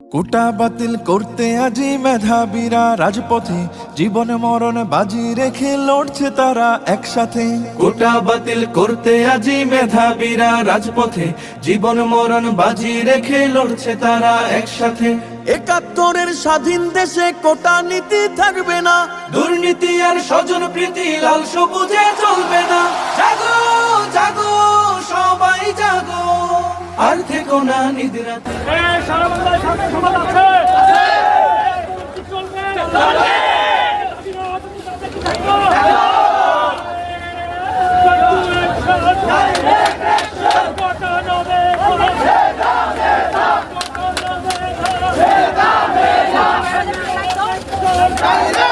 কোটা বাতিল করতে আজি মেধাবীরা রাজপথে, জীবন মরণ বাজি রেখে লড়ছে তারা একসাথে। কোটা বাতিল করতে আজি মেধাবীরা রাজপথে, জীবন মরণ বাজি রেখে লড়ছে তারা একসাথে। ৭১-এর স্বাধীন দেশে কোটা নীতি থাকবে না, দুর্নীতি আর স্বজন প্রীতি লাল সবুজে চলবে না। জাগো জাগো সবাই জাগো, আর থেকো না নিদ্রাতে। সারা বাংলায় শান্তি সমাজ আছে, চলবে। Direct